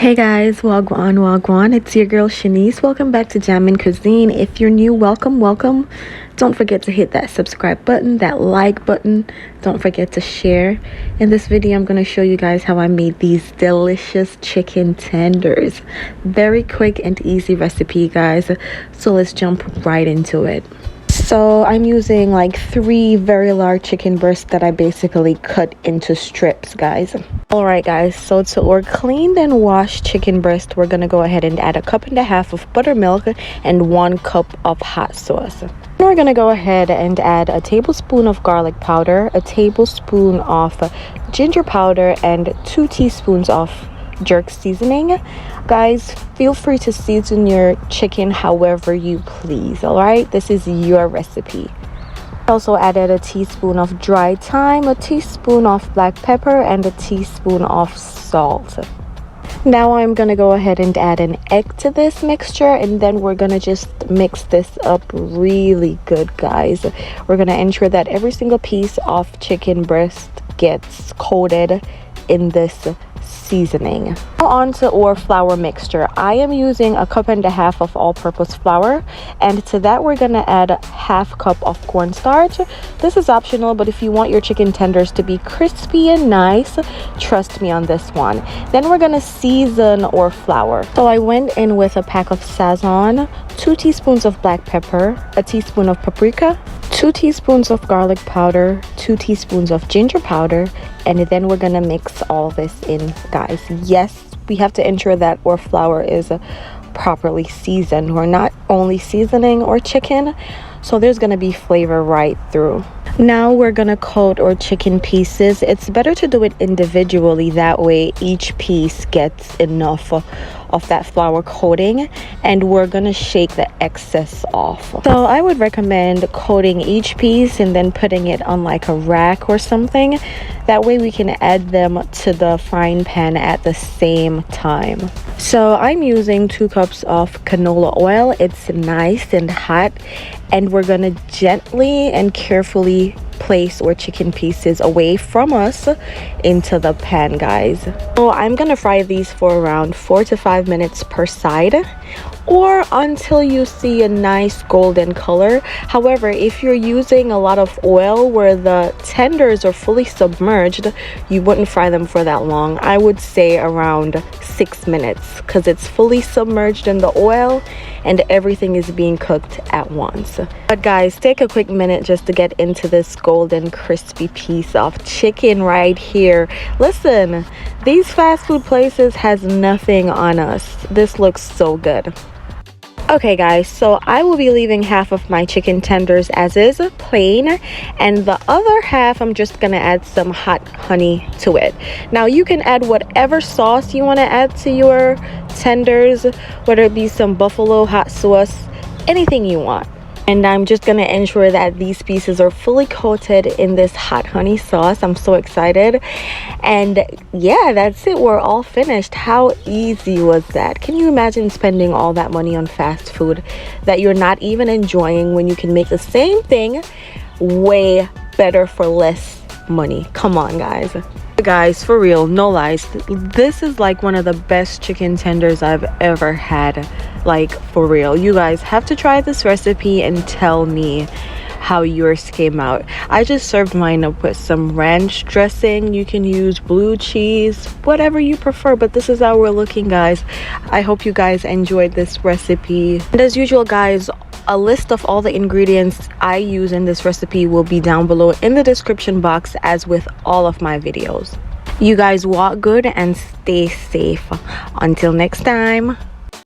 Hey guys, wagwan, it's your girl Shanice. Welcome back to Jamaican Cuisine. If you're new, welcome. Don't forget to hit that subscribe button, that like button. Don't forget to share. In this video, I'm going to show you guys how I made these delicious chicken tenders. Very quick and easy recipe, guys. So let's jump right into it. So I'm using like 3 very large chicken breasts that I basically cut into strips, guys. Alright guys, so to our cleaned and washed chicken breast, we're gonna go ahead and add 1.5 cups of buttermilk and 1 cup of hot sauce. We're gonna go ahead and add a tablespoon of garlic powder, a tablespoon of ginger powder, and 2 teaspoons of jerk seasoning. Guys, feel free to season your chicken however you please. All right, this is your recipe. Also added a teaspoon of dried thyme, a teaspoon of black pepper, and a teaspoon of salt. Now I'm gonna go ahead and add an egg to this mixture, and then we're gonna just mix this up really good, guys. We're gonna ensure that every single piece of chicken breast gets coated in this seasoning. Now on to our flour mixture. I am using 1.5 cups of all-purpose flour, and to that we're gonna add 1/2 cup of cornstarch. This is optional, but if you want your chicken tenders to be crispy and nice, trust me on this one. Then we're gonna season our flour. So I went in with a pack of Sazon, 2 teaspoons of black pepper, a teaspoon of paprika, 2 teaspoons of garlic powder, 2 teaspoons of ginger powder, and then we're gonna mix all this in, guys. Yes, we have to ensure that our flour is properly seasoned. We're not only seasoning our chicken, so there's gonna be flavor right through. Now we're gonna coat our chicken pieces. It's better to do it individually, that way each piece gets enough of that flour coating, and we're gonna shake the excess off. So I would recommend coating each piece and then putting it on like a rack or something. That way we can add them to the frying pan at the same time. So I'm using 2 cups of canola oil. It's nice and hot, and we're gonna gently and carefully place our chicken pieces away from us into the pan, guys. So I'm gonna fry these for around 4 to 5 minutes per side, or until you see a nice golden color. However, if you're using a lot of oil where the tenders are fully submerged, you wouldn't fry them for that long. I would say around 6 minutes, because it's fully submerged in the oil and everything is being cooked at once. But guys, take a quick minute just to get into this golden crispy piece of chicken right here. Listen, these fast food places has nothing on us. This looks so good. Okay guys, so I will be leaving half of my chicken tenders as is, plain, and the other half I'm just gonna add some hot honey to it. Now you can add whatever sauce you want to add to your tenders, whether it be some buffalo hot sauce, anything you want. And I'm just gonna ensure that these pieces are fully coated in this hot honey sauce. I'm so excited. And yeah, that's it. We're all finished. How easy was that? Can you imagine spending all that money on fast food that you're not even enjoying when you can make the same thing way better for less money? Come on, guys, for real, no lies, this is like one of the best chicken tenders I've ever had. Like, for real, you guys have to try this recipe and tell me how yours came out. I just served mine up with some ranch dressing. You can use blue cheese, whatever you prefer, but this is how we're looking, guys. I hope you guys enjoyed this recipe, and as usual, guys, a list of all the ingredients I use in this recipe will be down below in the description box, as with all of my videos. You guys walk good and stay safe. Until next time.